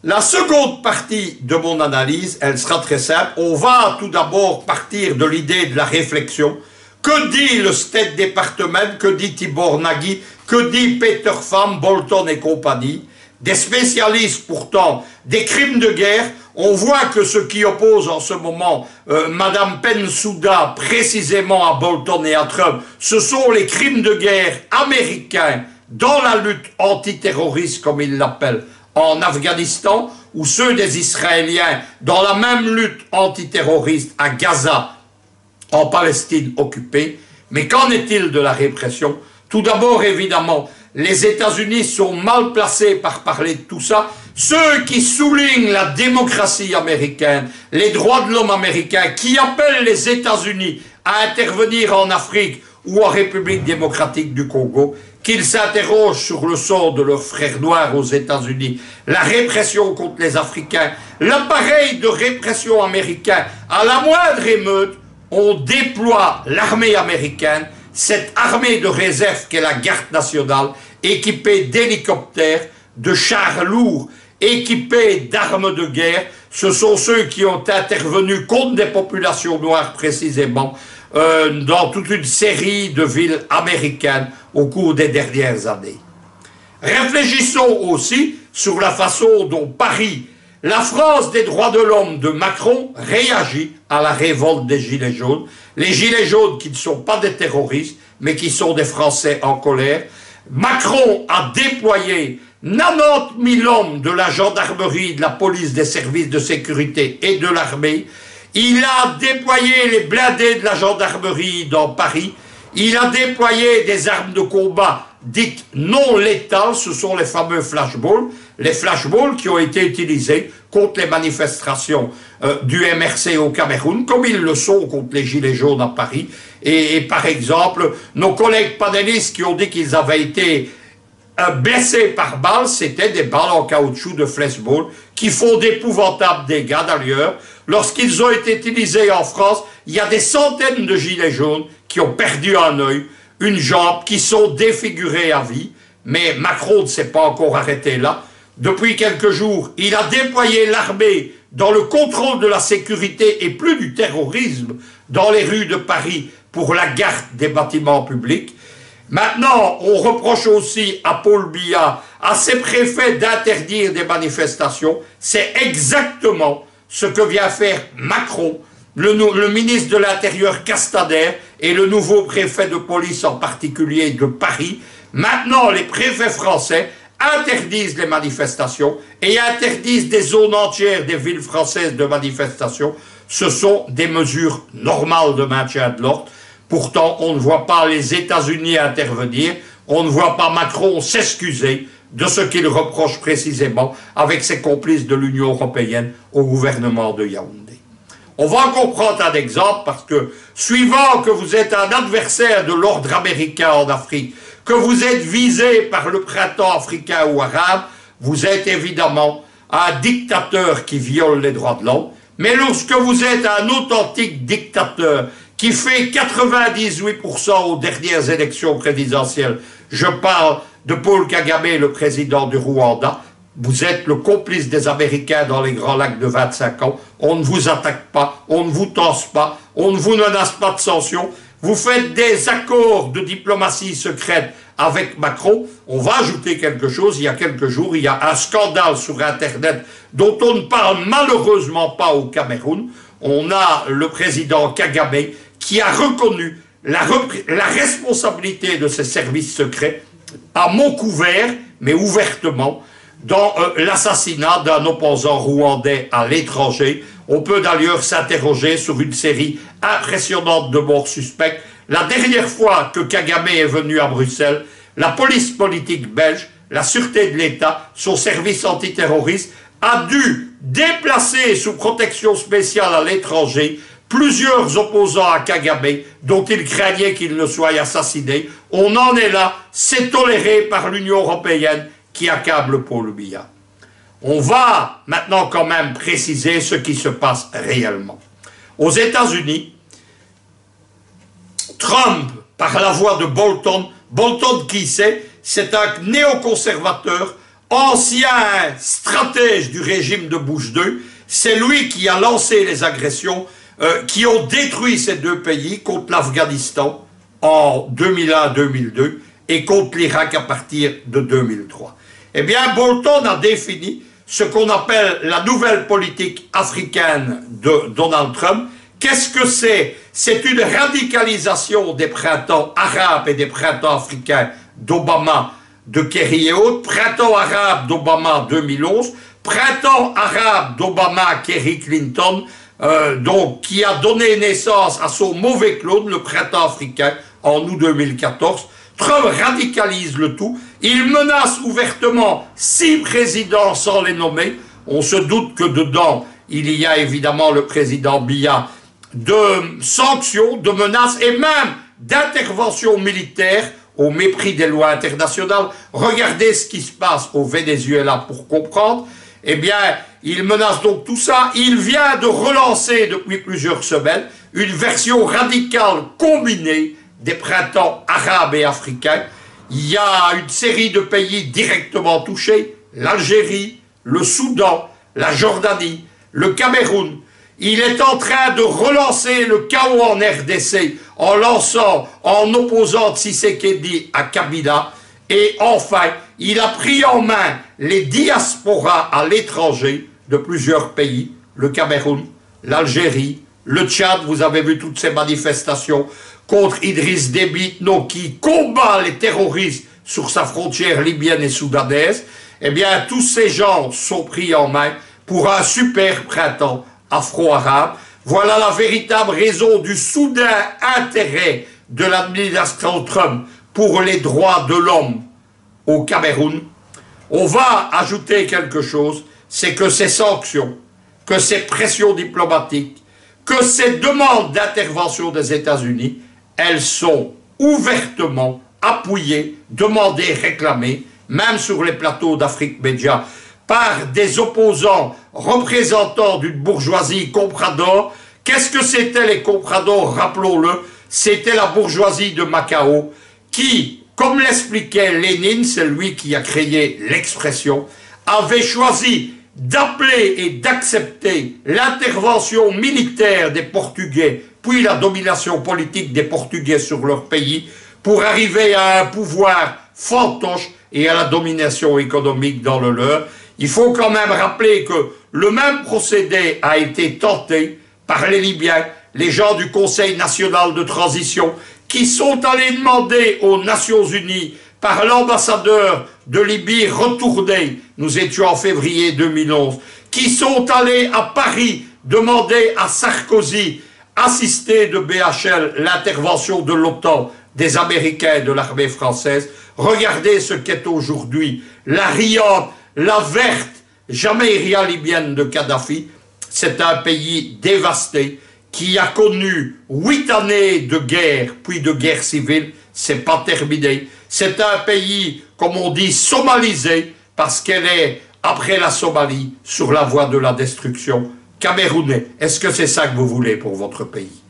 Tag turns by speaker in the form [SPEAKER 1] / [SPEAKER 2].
[SPEAKER 1] La seconde partie de mon analyse, elle sera très simple. On va tout d'abord partir de l'idée de la réflexion. Que dit le State Department, que dit Tibor Nagy, que dit Peter Pham, Bolton et compagnie? Des spécialistes pourtant des crimes de guerre. On voit que ce qui oppose en ce moment Madame Bensouda précisément à Bolton et à Trump, ce sont les crimes de guerre américains dans la lutte antiterroriste, comme ils l'appellent, en Afghanistan, ou ceux des Israéliens dans la même lutte antiterroriste à Gaza, en Palestine occupée. Mais qu'en est-il de la répression? Tout d'abord, évidemment, les États-Unis sont mal placés par parler de tout ça. Ceux qui soulignent la démocratie américaine, les droits de l'homme américains, qui appellent les États-Unis à intervenir en Afrique ou en République démocratique du Congo, qu'ils s'interrogent sur le sort de leurs frères noirs aux États-Unis, la répression contre les Africains, l'appareil de répression américain, à la moindre émeute, on déploie l'armée américaine, cette armée de réserve qu'est la garde nationale, équipée d'hélicoptères, de chars lourds, équipés d'armes de guerre. Ce sont ceux qui ont intervenu contre des populations noires précisément dans toute une série de villes américaines au cours des dernières années. Réfléchissons aussi sur la façon dont Paris, la France des droits de l'homme de Macron, réagit à la révolte des Gilets jaunes. Les Gilets jaunes qui ne sont pas des terroristes, mais qui sont des Français en colère. Macron a déployé 90 000 hommes de la gendarmerie, de la police, des services de sécurité et de l'armée. Il a déployé les blindés de la gendarmerie dans Paris. Il a déployé des armes de combat dites non létales, ce sont les fameux flashballs. Les flashballs qui ont été utilisés contre les manifestations du MRC au Cameroun, comme ils le sont contre les Gilets jaunes à Paris. Et par exemple, nos collègues panélistes qui ont dit qu'ils avaient été blessés par balles, c'était des balles en caoutchouc de flashball qui font d'épouvantables dégâts d'ailleurs. Lorsqu'ils ont été utilisés en France, il y a des centaines de Gilets jaunes qui ont perdu un œil, une jambe, qui sont défigurés à vie. Mais Macron ne s'est pas encore arrêté là. Depuis quelques jours, il a déployé l'armée dans le contrôle de la sécurité et plus du terrorisme dans les rues de Paris pour la garde des bâtiments publics. Maintenant, on reproche aussi à Paul Biya, à ses préfets d'interdire des manifestations. C'est exactement ce que vient faire Macron, le ministre de l'Intérieur Castaner et le nouveau préfet de police en particulier de Paris. Maintenant, les préfets français interdisent les manifestations et interdisent des zones entières des villes françaises de manifestation. Ce sont des mesures normales de maintien de l'ordre. Pourtant, on ne voit pas les États-Unis intervenir, on ne voit pas Macron s'excuser de ce qu'il reproche précisément avec ses complices de l'Union européenne au gouvernement de Yaoundé. On va encore prendre un exemple parce que, suivant que vous êtes un adversaire de l'ordre américain en Afrique, que vous êtes visé par le printemps africain ou arabe, vous êtes évidemment un dictateur qui viole les droits de l'homme. Mais lorsque vous êtes un authentique dictateur qui fait 98% aux dernières élections présidentielles, je parle de Paul Kagame, le président du Rwanda, vous êtes le complice des Américains dans les Grands Lacs de 25 ans, on ne vous attaque pas, on ne vous torse pas, on ne vous menace pas de sanctions, vous faites des accords de diplomatie secrète avec Macron. On va ajouter quelque chose, il y a quelques jours, il y a un scandale sur Internet dont on ne parle malheureusement pas au Cameroun. On a le président Kagame qui a reconnu la responsabilité de ses services secrets à mon couvert, mais ouvertement, dans l'assassinat d'un opposant rwandais à l'étranger. On peut d'ailleurs s'interroger sur une série impressionnante de morts suspectes. La dernière fois que Kagame est venu à Bruxelles, la police politique belge, la sûreté de l'État, son service antiterroriste, a dû déplacer sous protection spéciale à l'étranger plusieurs opposants à Kagame dont il craignait qu'ils ne soient assassinés. On en est là, c'est toléré par l'Union européenne qui accable Paul Biya. On va maintenant quand même préciser ce qui se passe réellement. Aux États-Unis, Trump, par la voix de Bolton qui c'est un néoconservateur ancien stratège du régime de Bush II, c'est lui qui a lancé les agressions qui ont détruit ces deux pays contre l'Afghanistan en 2001-2002 et contre l'Irak à partir de 2003. Eh bien, Bolton a défini ce qu'on appelle la nouvelle politique africaine de Donald Trump. Qu'est-ce que c'est? C'est une radicalisation des printemps arabes et des printemps africains d'Obama, de Kerry et autres, printemps arabe d'Obama 2011, printemps arabe d'Obama, Kerry, Clinton, donc qui a donné naissance à son mauvais clone, le printemps africain, en août 2014. Trump radicalise le tout. Il menace ouvertement 6 présidents sans les nommer. On se doute que dedans, il y a évidemment le président Biya, de sanctions, de menaces et même d'interventions militaires au mépris des lois internationales. Regardez ce qui se passe au Venezuela pour comprendre. Eh bien, il menace donc tout ça. Il vient de relancer depuis plusieurs semaines une version radicale combinée des printemps arabes et africains. Il y a une série de pays directement touchés, l'Algérie, le Soudan, la Jordanie, le Cameroun. Il est en train de relancer le chaos en RDC en opposant Tshisekedi à Kabila. Et enfin, il a pris en main les diasporas à l'étranger de plusieurs pays, le Cameroun, l'Algérie, le Tchad. Vous avez vu toutes ces manifestations contre Idriss Déby Itno qui combat les terroristes sur sa frontière libyenne et soudanaise. Eh bien, tous ces gens sont pris en main pour un super printemps afro-arabe. Voilà la véritable raison du soudain intérêt de l'administration Trump pour les droits de l'homme au Cameroun. On va ajouter quelque chose, c'est que ces sanctions, que ces pressions diplomatiques, que ces demandes d'intervention des États-Unis, elles sont ouvertement appuyées, demandées, réclamées, même sur les plateaux d'Afrique Média, par des opposants représentants d'une bourgeoisie comprador. Qu'est-ce que c'était les compradors? Rappelons-le, c'était la bourgeoisie de Macao qui, comme l'expliquait Lénine, c'est lui qui a créé l'expression, avait choisi d'appeler et d'accepter l'intervention militaire des Portugais, puis la domination politique des Portugais sur leur pays, pour arriver à un pouvoir fantoche et à la domination économique dans le leur. Il faut quand même rappeler que le même procédé a été tenté par les Libyens, les gens du Conseil national de transition, qui sont allés demander aux Nations Unies par l'ambassadeur de Libye retourné, nous étions en février 2011, qui sont allés à Paris demander à Sarkozy, assisté de BHL, l'intervention de l'OTAN, des Américains et de l'armée française. Regardez ce qu'est aujourd'hui la riante, la verte Jameria libyenne de Kadhafi. C'est un pays dévasté qui a connu 8 années de guerre, puis de guerre civile. C'est pas terminé. C'est un pays, comme on dit, somalisé, parce qu'elle est, après la Somalie, sur la voie de la destruction. Camerounais, est-ce que c'est ça que vous voulez pour votre pays?